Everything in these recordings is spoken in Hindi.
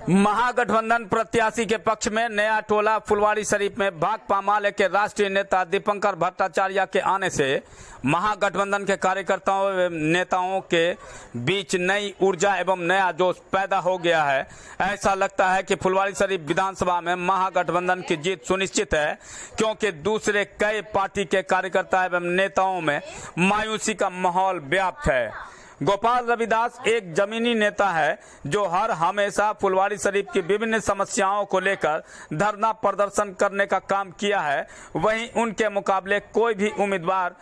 महागठबंधन प्रत्याशी के पक्ष में नया टोला फुलवारी शरीफ में भाकपा माले के राष्ट्रीय नेता दीपंकर भट्टाचार्य के आने से महागठबंधन के कार्यकर्ताओं एवं नेताओं के बीच नई ऊर्जा एवं नया जोश पैदा हो गया है। ऐसा लगता है कि फुलवारी शरीफ विधानसभा में महागठबंधन की जीत सुनिश्चित है, क्योंकि दूसरे कई पार्टी के कार्यकर्ता एवं नेताओं में मायूसी का माहौल व्याप्त है। गोपाल रविदास एक जमीनी नेता है जो हर हमेशा फुलवारी शरीफ की विभिन्न समस्याओं को लेकर धरना प्रदर्शन करने का काम किया है। वहीं उनके मुकाबले कोई भी उम्मीदवार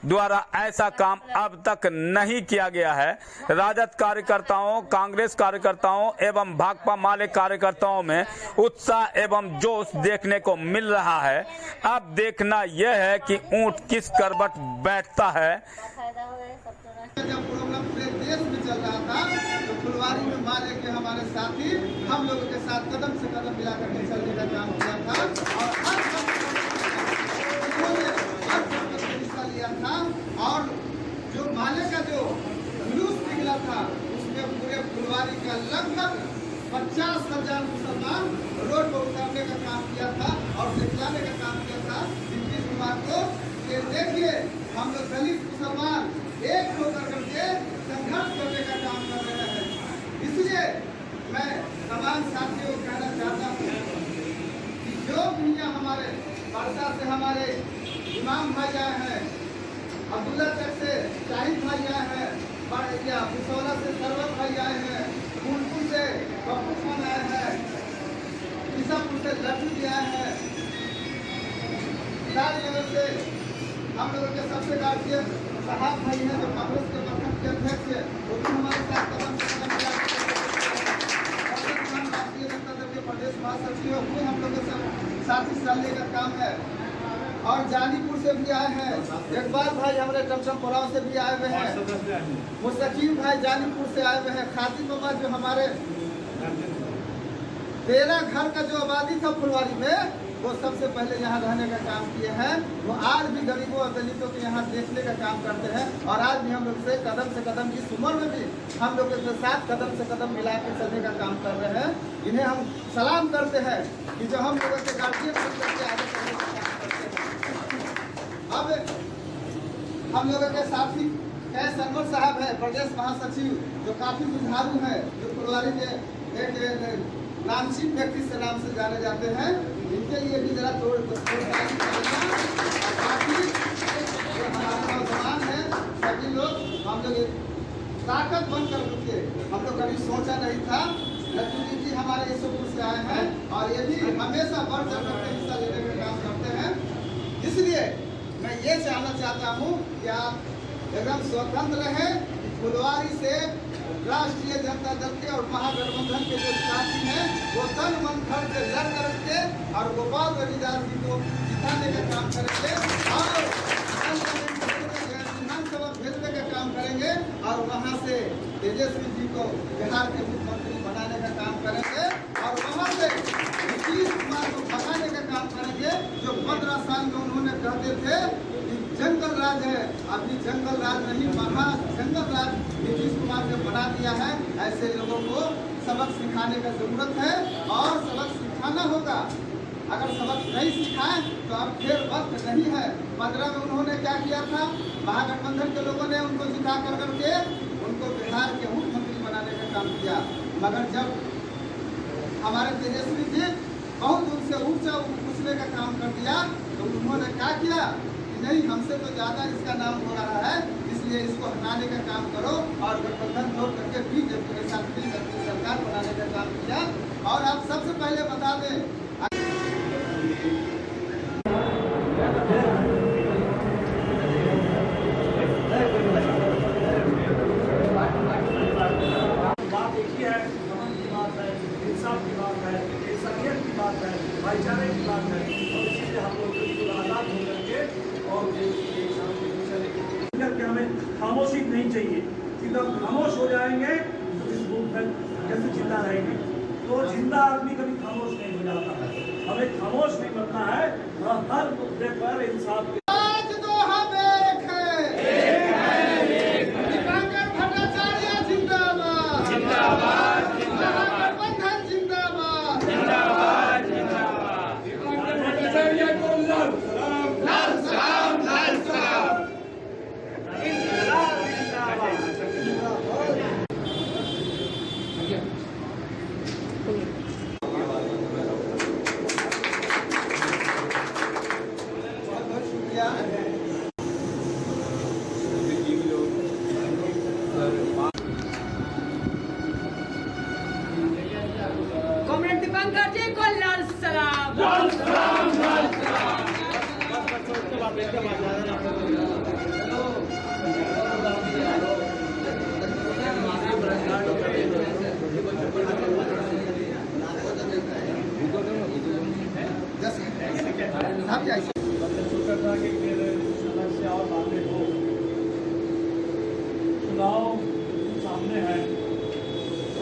द्वारा ऐसा काम अब तक नहीं किया गया है। राजद कार्यकर्ताओं, कांग्रेस कार्यकर्ताओं एवं भाकपा माले कार्यकर्ताओं में उत्साह एवं जोश देखने को मिल रहा है। अब देखना यह है कि ऊंट किस करवट बैठता है। जब प्रोग्राम पूरे देश में चल रहा था तो फुलवारी में माले के हमारे साथी हम लोगों के साथ कदम से कदम मिलाकर के चलने का काम किया था और हर हिस्सा लिया था। और जो माले का जो जुलूस निकला था उसमें पूरे फुलवारी का लगभग 50,000 मुसलमान रोड पर उतारने का काम किया था और दिखलाने का काम किया था नीतीश कुमार को। ये देखिए, हम लोग दलित मुसलमान एक होकर करके संघर्ष करने का काम कर रहे हैं। इसलिए मैं तमाम साथियों को कहना चाहता हूँ कि जो भैया हमारे वर्षा से हमारे इमाम भाई आए हैं, अब्दुल्ला तक से शाहिद भाई आए हैं, बिसौला से सरवत भाई आए हैं, फूलपुर से बप्पू खान आए हैं, ईसापुर से लड्डू जी आए हैं, राजनगर से हम लोगों के सबसे गार्जियन साहब भाई हैं जो कांग्रेस के प्रखंड के अध्यक्ष है, वो भी हमारे साथ कदम से कदम मिला राष्ट्रीय जनता दल के प्रदेश महासचिव वो हम लोगों के साथ हिस्सा लेने का काम है। और जानीपुर से भी आए हैं, इकबाल भाई हमारे टमटमपुराव से भी आए हुए हैं, मुस्तकीम भाई जानीपुर से आए हुए हैं, खातिम मोहम्मद जो हमारे 13 घर का जो आबादी था फुलवारी में वो सबसे पहले यहाँ रहने का काम किए हैं। वो आज भी गरीबों और दलितों के यहाँ देखने का काम करते हैं और आज भी हम लोग से कदम इस उम्र में भी हम लोग के साथ कदम से कदम मिला के चलने का काम कर रहे हैं। इन्हें हम सलाम करते हैं कि जो हम लोगों के गार्जियन के आगे चलने का काम करते हैं। अब हम लोगों के साथी सरवर साहब है, प्रदेश महासचिव, जो काफी जुझारू है, जो फुलवारी के एक नामचीन व्यक्ति से नाम से जाने जाते हैं। इनके लिए भी जरा बाकी जो हमारे नौजवान हैं सभी लोग हम लोग ताकत बनकर उठे। हम लोग कभी सोचा नहीं था। लड्डू जी हमारे ईसापुर से आए हैं और ये भी हमेशा बढ़ चढ़ कर हिस्सा लेने का काम करते हैं। इसलिए मैं ये जानना चाहता हूँ कि आप एकदम स्वतंत्र रहें। फुलवारी से राष्ट्रीय जनता दल के और महागठबंधन के जो साथी हैं वो तन मन धन से लड़ करके और गोपाल रविदास जी को जिताने का काम करेंगे और विधानसभा भेजने का काम करेंगे और वहाँ से तेजस्वी जी को बिहार के मुख्यमंत्री बनाने का काम करेंगे और वहाँ से नीतीश कुमार को भगाने का काम करेंगे। जो 15 साल में उन्होंने कहते थे जंगल राज है, अभी जंगल राज नहीं, महा जंगल राज नीतीश कुमार ने बना दिया है। ऐसे लोगों को सबक सिखाने का जरूरत है और सबक सिखाना होगा। अगर सबक नहीं सिखाएं तो अब फिर वक्त नहीं है। 15 में उन्होंने क्या किया था, महागठबंधन के लोगों ने उनको जिता करके उनको बिहार के मुख्यमंत्री बनाने का काम किया। मगर जब हमारे तेजस्वी जी बहुत उनसे ऊंचा उछलने का काम कर दिया तो उन्होंने क्या किया, नहीं हमसे तो ज्यादा इसका नाम हो रहा है, इसलिए इसको हटाने का काम करो और गठबंधन तोड़ करके बीजेपी के साथ मिलकर सरकार बनाने का काम किया। और आप सबसे पहले बता दें, बात एक ही है, अमन की बात है, इंसाफ की बात है, इंसानियत की बात है, भाईचारे की बात है और इसीलिए हम लोग बिल्कुल आजाद होकर के और करके हमें खामोशी नहीं चाहिए। जब खामोश हो जाएंगे तो इस मुल्क में कैसे जिंदा रहेंगे। तो जिंदा आदमी कभी खामोश नहीं हो जाता है, हमें खामोश नहीं बनना है और हर मुद्दे पर इंसाफ दीपंकर भट्टाचार्य जिंदाबाद, जिंदाबाद, जिंदाबाद, गठबंधन सुविधा भी ऐसी था कि फिर समस्या और बातें हो। चुनाव सामने है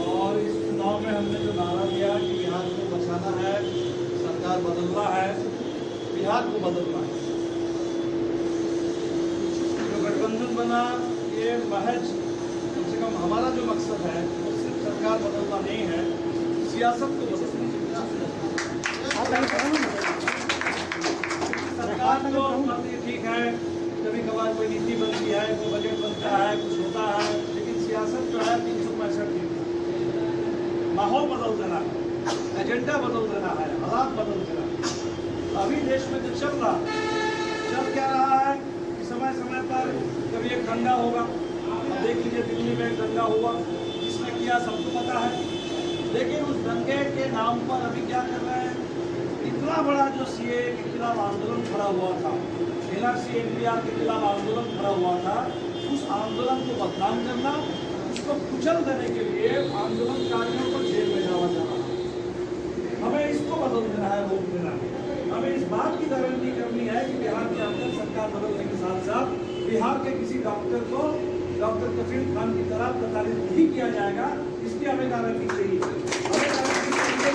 और इस चुनाव में हमने जो नारा दिया कि बिहार को बचाना है, सरकार बदलना है, बिहार को बदलना है। जो गठबंधन बना ये महज कम से कम हमारा जो मकसद है वो सिर्फ सरकार बदलना नहीं है, सियासत को बदलना है। सरकार तो बात ये ठीक है, कभी कभार कोई नीति बनती है, कोई बजट बनता है, कुछ होता है, लेकिन सियासत जो है 365 दिन माहौल बदल देना है, एजेंडा बदल देना है, हालात बदल देना है। अभी देश में जो चल क्या रहा है कि समय समय पर कभी एक दंगा होगा। अब देख लीजिए दिल्ली में एक दंगा हुआ, जिसने किया सबको पता है, लेकिन उस दंगे के नाम पर अभी क्या कर रहे हैं, इतना बड़ा जो सीए के खिलाफ आंदोलन खड़ा हुआ था, एनआरसी एनपीआर के खिलाफ आंदोलन खड़ा हुआ था, उस आंदोलन को बदनाम करना, उसको कुचल देने के लिए आंदोलनकारियों को जेल में जाना जा रहा है। हमें इसको बदल देना है, रोक देना है। हमें इस बात की गारंटी करनी है कि बिहार के अंदर सरकार बदलने के साथ साथ बिहार के किसी डॉक्टर को डॉक्टर कफील खान की तरह प्रताड़ित नहीं किया जाएगा, इसकी हमें गारंटी चाहिए। हमें गारंटी चाहिए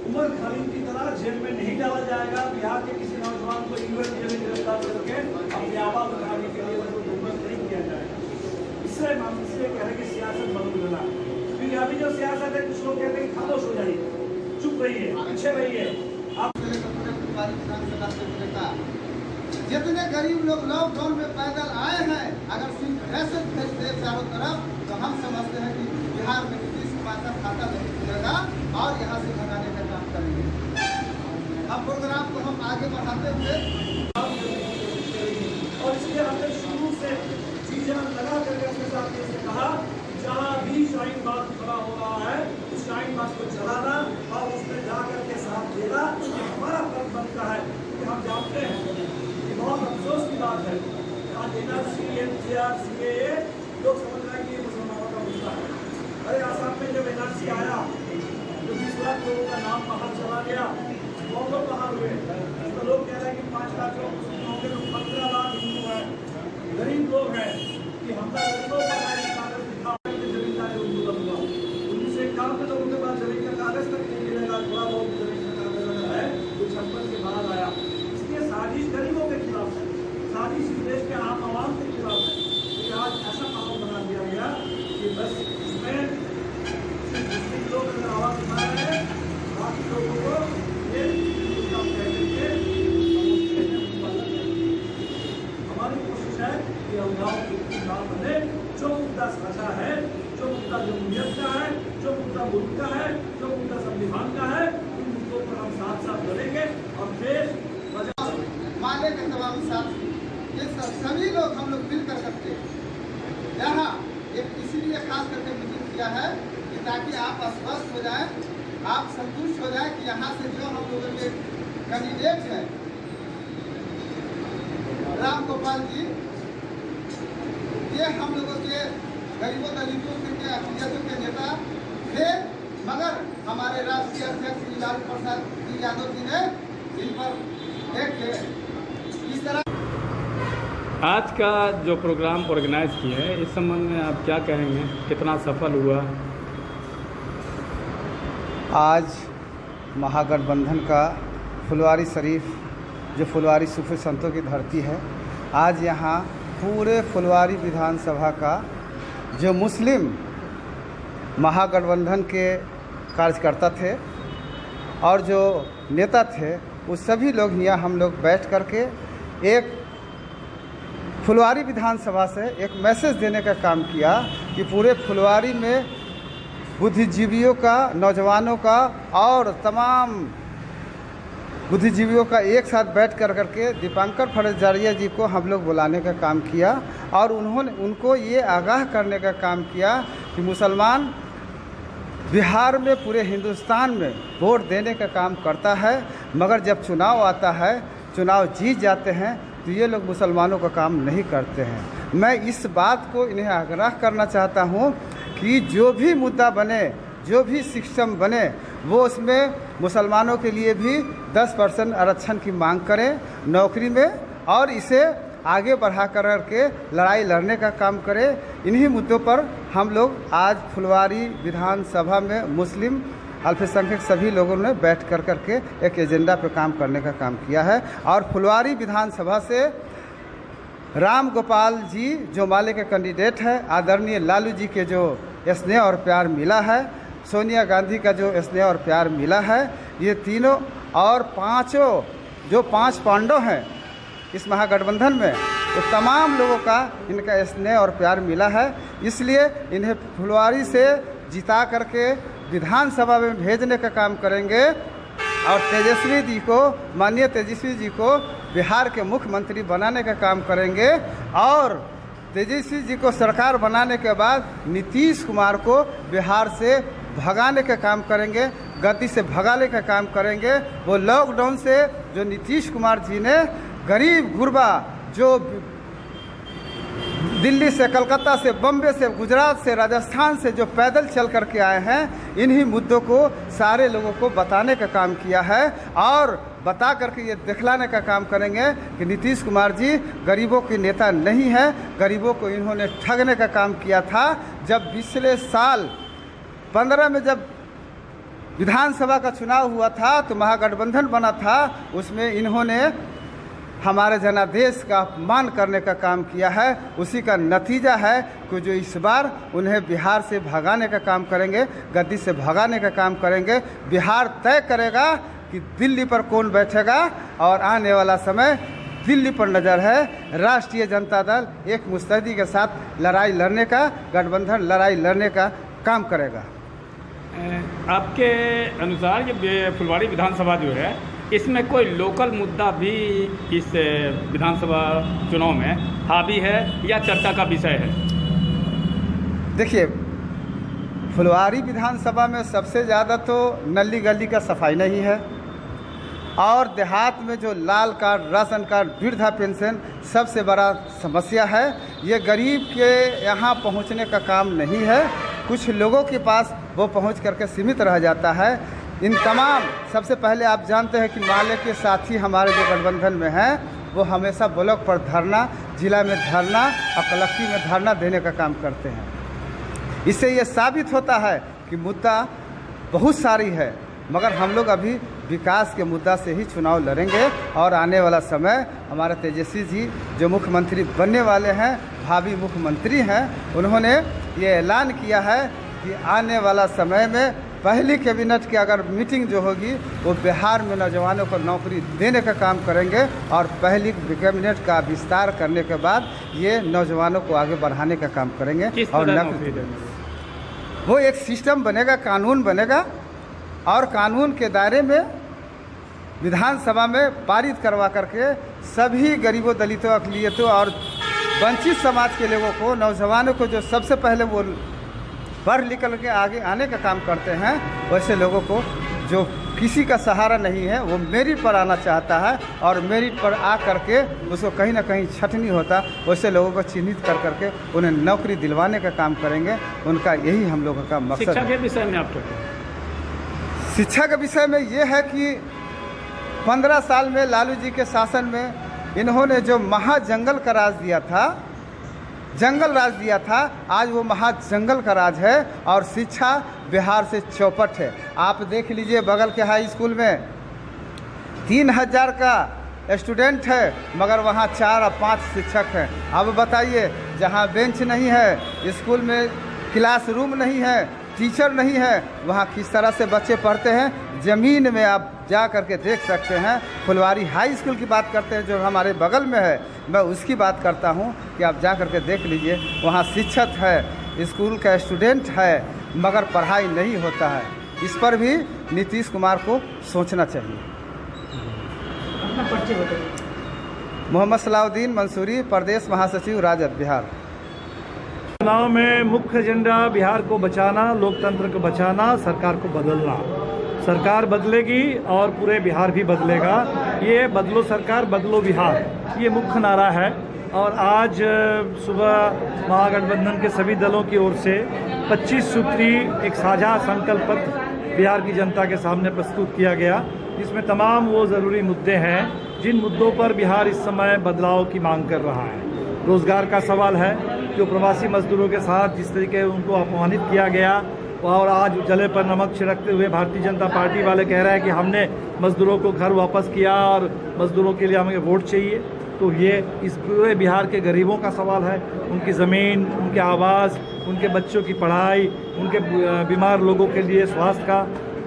उमर खालिद की तरह जेल में नहीं डाला जाएगा, बिहार के किसी नौजवान को यूएस जेल में गिरफ्तार करके अपने आवाज उठाने के लिए उनको दुर्बल नहीं किया जाएगा। इससे हम इसलिए कह रहे हैं कि सियासत बदल देना, क्योंकि अभी जो सियासत है कुछ लोग कहते हैं कि खामोश हो जाइए, चुप रहिए, पीछे रहिए। आप जितने गरीब लोग लॉकडाउन में पैदल आए हैं, अगर सिर्फ दहशत भेज दे चारों तरफ, तो हम समझते हैं कि बिहार में नीतीश कुमार का खाता नहीं खुलेगा और यहाँ से भगाने का काम करेंगे। अब प्रोग्राम को हम आगे बढ़ाते हुए और इसलिए हमने शुरू से चीजें लगा करके अपने साथ ये कहा, जहाँ भी शाहीन बाग खड़ा हो रहा है उस शाहीन बाग को चलाना और उसमें जाकर के साथ देना, ये हमारा फर्ज बनता है। कि हम जानते हैं कि बहुत अफसोस की बात है, आज एनआरसी एनपीआर सीएए लोग समझ रहे हैं कि ये मुसलमानों का मुद्दा है। अरे आसाम में जब एनआरसी आया तो 20 लाख लोगों का नाम बाहर चला गया, बहुत लोग बाहर हुए, तो लोग कह रहे हैं कि 5 लाख लोग मुस्लिम होंगे तो 15 लाख हिंदू हैं, गरीब लोग हैं, कि हमारा गरीबों का कागज दिखाओ जमींदारी उर्दू बनूंगा। 1951 में तो उनके पास जमीन का कागज तक नहीं मिलेगा, थोड़ा बहुत जमीन का कागज अगर है तो 56 के बाद आया। इसलिए साजिश गरीबों के खिलाफ है, साजिश इस देश के आम आवाम के खिलाफ है। तो आज ऐसा माहौल बना दिया गया कि बस इसमें मुस्लिम लोग अगर आवाज उठा रहे हैं, बाकी लोगों को ये काम कह करके हमारी कोशिश है कि अवगाव की ना बने। जो मुद्दा साझा है, जो मुद्दा जमहूरियत का है, जो मुद्दा मुल्क का है, जो मुद्दा संविधान का है, उन मुद्दों पर हम साथ साथ लड़ेंगे और देश माले के तमाम साथी, ये सभी लोग हम लोग मिलकर करते हैं। यहाँ एक इसीलिए खास करके मीटिंग किया है कि ताकि आप आश्वस्त हो जाएं, आप संतुष्ट हो जाएं कि यहाँ से जो हम लोगों के कैंडिडेट हैं राम गोपाल जी, ये हम लोगों के गरीबों दलितों के अखिलतों के नेता थे, मगर हमारे राष्ट्रीय अध्यक्ष श्री लालू प्रसाद जी यादव जी ने इन पर एक इस तरह। आज का जो प्रोग्राम ऑर्गेनाइज किए हैं, इस संबंध में आप क्या कहेंगे, कितना सफल हुआ? आज महागठबंधन का फुलवारी शरीफ, जो फुलवारी सूफी संतों की धरती है, आज यहाँ पूरे फुलवारी विधानसभा का जो मुस्लिम महागठबंधन के कार्यकर्ता थे और जो नेता थे, वो सभी लोग यहाँ हम लोग बैठ करके एक फुलवारी विधानसभा से एक मैसेज देने का काम किया कि पूरे फुलवारी में बुद्धिजीवियों का, नौजवानों का और तमाम बुद्धिजीवियों का एक साथ बैठ कर करके दीपांकर भट्टाचार्य जी को हम लोग बुलाने का काम किया और उनको ये आगाह करने का काम किया कि मुसलमान बिहार में, पूरे हिंदुस्तान में वोट देने का काम करता है, मगर जब चुनाव आता है, चुनाव जीत जाते हैं तो ये लोग मुसलमानों का काम नहीं करते हैं। मैं इस बात को इन्हें आग्रह करना चाहता हूँ कि जो भी मुद्दा बने, जो भी सिस्टम बने, वो उसमें मुसलमानों के लिए भी 10% आरक्षण की मांग करें नौकरी में, और इसे आगे बढ़ा कर के लड़ाई लड़ने का काम करें। इन्हीं मुद्दों पर हम लोग आज फुलवारी विधानसभा में मुस्लिम अल्पसंख्यक सभी लोगों ने बैठ कर के एक एजेंडा पर काम करने का काम किया है। और फुलवारी विधानसभा से राम गोपाल जी जो माले के कैंडिडेट है, आदरणीय लालू जी के जो स्नेह और प्यार मिला है, सोनिया गांधी का जो स्नेह और प्यार मिला है, ये तीनों और पांचों जो 5 पांडव हैं इस महागठबंधन में, तो तमाम लोगों का इनका स्नेह और प्यार मिला है। इसलिए इन्हें फुलवारी से जिता करके विधानसभा में भेजने का काम करेंगे और तेजस्वी जी को, माननीय तेजस्वी जी को बिहार के मुख्यमंत्री बनाने का काम करेंगे। और तेजस्वी जी को सरकार बनाने के बाद नीतीश कुमार को बिहार से भगाने का काम करेंगे, गद्दी से भगाने का काम करेंगे। वो लॉकडाउन से जो नीतीश कुमार जी ने गरीब गुरबा जो दिल्ली से, कलकत्ता से, बम्बे से, गुजरात से, राजस्थान से जो पैदल चल कर के आए हैं, इन्हीं मुद्दों को सारे लोगों को बताने का काम किया है और बता करके ये दिखलाने का काम करेंगे कि नीतीश कुमार जी गरीबों के नेता नहीं है। गरीबों को इन्होंने ठगने का काम किया था। जब पिछले साल 15 में जब विधानसभा का चुनाव हुआ था तो महागठबंधन बना था, उसमें इन्होंने हमारे जनादेश का अपमान करने का काम किया है। उसी का नतीजा है कि जो इस बार उन्हें बिहार से भगाने का काम करेंगे, गद्दी से भगाने का काम करेंगे। बिहार तय करेगा कि दिल्ली पर कौन बैठेगा और आने वाला समय दिल्ली पर नज़र है। राष्ट्रीय जनता दल एक मुस्तैदी के साथ लड़ाई लड़ने का, गठबंधन लड़ाई लड़ने का काम करेगा। आपके अनुसार ये फुलवारी विधानसभा जो है, इसमें कोई लोकल मुद्दा भी इस विधानसभा चुनाव में हावी है या चर्चा का विषय है? देखिए, फुलवारी विधानसभा में सबसे ज़्यादा तो नली गली का सफाई नहीं है और देहात में जो लाल कार्ड, राशन कार्ड, वृद्धा पेंशन सबसे बड़ा समस्या है। ये गरीब के यहाँ पहुँचने का काम नहीं है, कुछ लोगों के पास वो पहुँच करके सीमित रह जाता है। इन तमाम, सबसे पहले आप जानते हैं कि माले के साथी हमारे जो गठबंधन में हैं, वो हमेशा ब्लॉक पर धरना, जिला में धरना और कलेक्टिव में धरना देने का काम करते हैं। इससे ये साबित होता है कि मुद्दा बहुत सारी है, मगर हम लोग अभी विकास के मुद्दा से ही चुनाव लड़ेंगे। और आने वाला समय हमारे तेजस्वी जी जो मुख्यमंत्री बनने वाले हैं, भावी मुख्यमंत्री हैं, उन्होंने ये ऐलान किया है कि आने वाला समय में पहली कैबिनेट की अगर मीटिंग जो होगी वो बिहार में नौजवानों को नौकरी देने का काम करेंगे और पहली कैबिनेट का विस्तार करने के बाद ये नौजवानों को आगे बढ़ाने का काम करेंगे। और नौकरी वो एक सिस्टम बनेगा, कानून बनेगा और कानून के दायरे में विधानसभा में पारित करवा करके सभी गरीबों, दलितों, अक़लियतों और वंचित समाज के लोगों को, नौजवानों को जो सबसे पहले वो पढ़ लिख के आगे आने का काम करते हैं, वैसे लोगों को जो किसी का सहारा नहीं है वो मेरिट पर आना चाहता है और मेरिट पर आ करके उसको कहीं ना कहीं छटनी होता, वैसे लोगों को चिन्हित कर करके उन्हें नौकरी दिलवाने का काम करेंगे। उनका यही हम लोगों का मकसद है। शिक्षा के विषय में आपको? शिक्षा के विषय में ये है कि 15 साल में लालू जी के शासन में इन्होंने जो महाजंगल का राज दिया था, जंगल राज दिया था, आज वो महाजंगल का राज है और शिक्षा बिहार से चौपट है। आप देख लीजिए बगल के हाई स्कूल में 3000 का स्टूडेंट है, मगर वहाँ 4 और 5 शिक्षक हैं। अब बताइए, जहाँ बेंच नहीं है, स्कूल में क्लासरूम नहीं है, टीचर नहीं है, वहाँ किस तरह से बच्चे पढ़ते हैं? ज़मीन में आप जा करके देख सकते हैं। फुलवारी हाई स्कूल की बात करते हैं जो हमारे बगल में है, मैं उसकी बात करता हूँ कि आप जा करके देख लीजिए, वहाँ शिक्षक है, स्कूल का स्टूडेंट है, मगर पढ़ाई नहीं होता है। इस पर भी नीतीश कुमार को सोचना चाहिए। अपना परिचय बताइए। मोहम्मद सलाउद्दीन मंसूरी, प्रदेश महासचिव राजद बिहार। चुनाव में मुख्य एजेंडा बिहार को बचाना, लोकतंत्र को बचाना, सरकार को बदलना। सरकार बदलेगी और पूरे बिहार भी बदलेगा। ये बदलो सरकार, बदलो बिहार, ये मुख्य नारा है। और आज सुबह महागठबंधन के सभी दलों की ओर से 25 सूत्री एक साझा संकल्प पत्र बिहार की जनता के सामने प्रस्तुत किया गया, जिसमें तमाम वो ज़रूरी मुद्दे हैं जिन मुद्दों पर बिहार इस समय बदलाव की मांग कर रहा है। रोज़गार का सवाल है, जो प्रवासी मजदूरों के साथ जिस तरीके उनको अपमानित किया गया और आज जले पर नमक छिड़कते हुए भारतीय जनता पार्टी वाले कह रहे हैं कि हमने मजदूरों को घर वापस किया और मजदूरों के लिए हमें वोट चाहिए। तो ये इस पूरे बिहार के गरीबों का सवाल है, उनकी ज़मीन, उनके आवास, उनके बच्चों की पढ़ाई, उनके बीमार लोगों के लिए स्वास्थ्य का।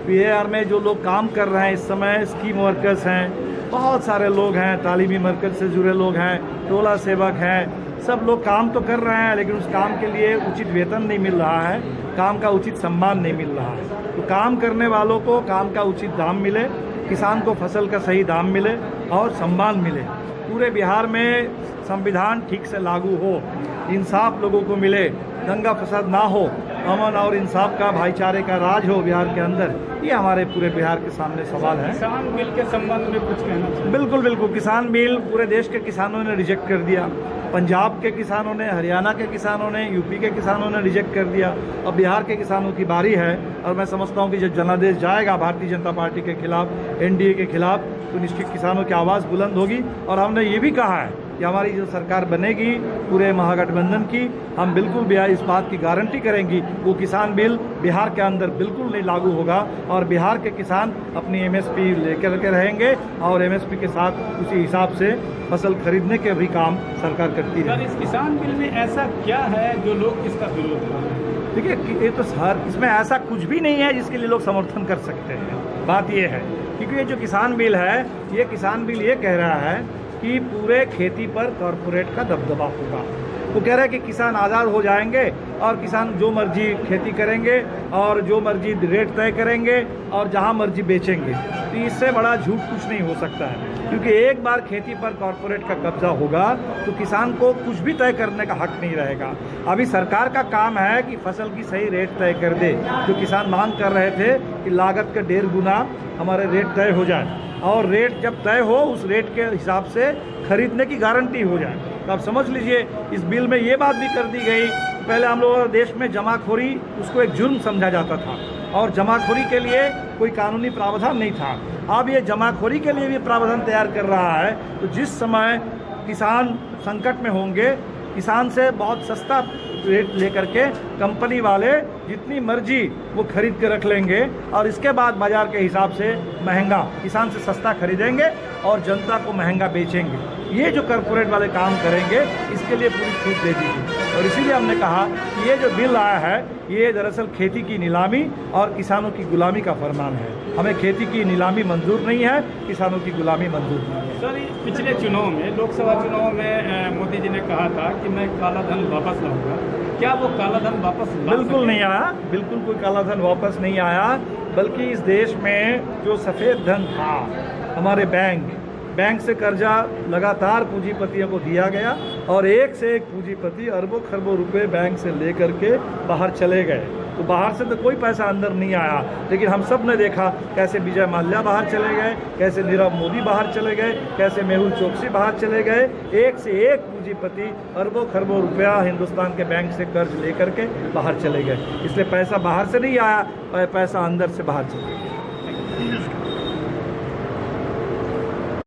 बिहार में जो लोग काम कर रहे हैं इस समय, स्कीम वर्कर्स हैं, बहुत सारे लोग हैं, तालीमी मरकज़ से जुड़े लोग हैं, टोला सेवक हैं, सब लोग काम तो कर रहे हैं लेकिन उस काम के लिए उचित वेतन नहीं मिल रहा है, काम का उचित सम्मान नहीं मिल रहा है। तो काम करने वालों को काम का उचित दाम मिले, किसान को फसल का सही दाम मिले और सम्मान मिले। पूरे बिहार में संविधान ठीक से लागू हो, इंसाफ लोगों को मिले, दंगा फसाद ना हो, अमन और इंसाफ का, भाईचारे का राज हो बिहार के अंदर, ये हमारे पूरे बिहार के सामने सवाल है। किसान बिल के संबंध में कुछ कहना चाहिए? बिल्कुल बिल्कुल, किसान बिल पूरे देश के किसानों ने रिजेक्ट कर दिया। पंजाब के किसानों ने, हरियाणा के किसानों ने, यूपी के किसानों ने रिजेक्ट कर दिया। अब बिहार के किसानों की बारी है और मैं समझता हूँ कि जब जनादेश जाएगा भारतीय जनता पार्टी के खिलाफ, एनडीए के खिलाफ, तो निश्चित किसानों की आवाज़ बुलंद होगी। और हमने ये भी कहा है कि हमारी जो सरकार बनेगी पूरे महागठबंधन की, हम बिल्कुल बिहार इस बात की गारंटी करेंगी वो किसान बिल बिहार के अंदर बिल्कुल नहीं लागू होगा और बिहार के किसान अपनी एमएसपी लेकर के रहेंगे और एमएसपी के साथ उसी हिसाब से फसल खरीदने के भी काम सरकार करती है। सर, इस किसान बिल में ऐसा क्या है जो लोग इसका विरोध कर रहे हैं? देखिए, ये तो सर इसमें ऐसा कुछ भी नहीं है जिसके लिए लोग समर्थन कर सकते हैं। बात ये है क्योंकि ये जो किसान बिल है, ये किसान बिल ये कह रहा है कि पूरे खेती पर कॉरपोरेट का दबदबा होगा। वो कह रहा है कि किसान आज़ाद हो जाएंगे और किसान जो मर्जी खेती करेंगे और जो मर्जी रेट तय करेंगे और जहां मर्जी बेचेंगे। तो इससे बड़ा झूठ कुछ नहीं हो सकता है, क्योंकि एक बार खेती पर कॉरपोरेट का कब्जा होगा तो किसान को कुछ भी तय करने का हक नहीं रहेगा। अभी सरकार का काम है कि फसल की सही रेट तय कर दे। जो किसान मांग कर रहे थे कि लागत का 1.5 गुना हमारे रेट तय हो जाए और रेट जब तय हो उस रेट के हिसाब से खरीदने की गारंटी हो जाए। तो आप समझ लीजिए इस बिल में ये बात भी कर दी गई, पहले हम लोगों देश में जमाखोरी उसको एक जुर्म समझा जाता था और जमाखोरी के लिए कोई कानूनी प्रावधान नहीं था। अब ये जमाखोरी के लिए भी प्रावधान तैयार कर रहा है। तो जिस समय किसान संकट में होंगे, किसान से बहुत सस्ता रेट लेकर के कंपनी वाले जितनी मर्जी वो खरीद के रख लेंगे और इसके बाद बाजार के हिसाब से महंगा, किसान से सस्ता खरीदेंगे और जनता को महंगा बेचेंगे। ये जो कॉरपोरेट वाले काम करेंगे इसके लिए पूरी छूट दे दीजिए। और इसीलिए हमने कहा कि ये जो बिल आया है ये दरअसल खेती की नीलामी और किसानों की गुलामी का फरमान है। हमें खेती की नीलामी मंजूर नहीं है, किसानों की गुलामी मंजूर नहीं है। सर, पिछले चुनाव में, लोकसभा चुनाव में मोदी जी ने कहा था कि मैं काला धन वापस लाऊंगा। क्या वो काला धन वापस बिल्कुल नहीं आया, बिल्कुल कोई काला धन वापस नहीं आया, बल्कि इस देश में जो सफ़ेद धन था, हमारे बैंक से कर्जा लगातार पूंजीपतियों को दिया गया और एक से एक पूंजीपति अरबों खरबों रुपए बैंक से लेकर के बाहर चले गए। तो बाहर से तो कोई पैसा अंदर नहीं आया, लेकिन हम सब ने देखा कैसे विजय माल्या बाहर चले गए, कैसे नीरव मोदी बाहर चले गए, कैसे मेहुल चोकसी बाहर चले गए। एक से एक पूंजीपति अरबों खरबों रुपया हिंदुस्तान के बैंक से कर्ज लेकर के बाहर चले गए। इसलिए पैसा बाहर से नहीं आया, पैसा अंदर से बाहर चले गया।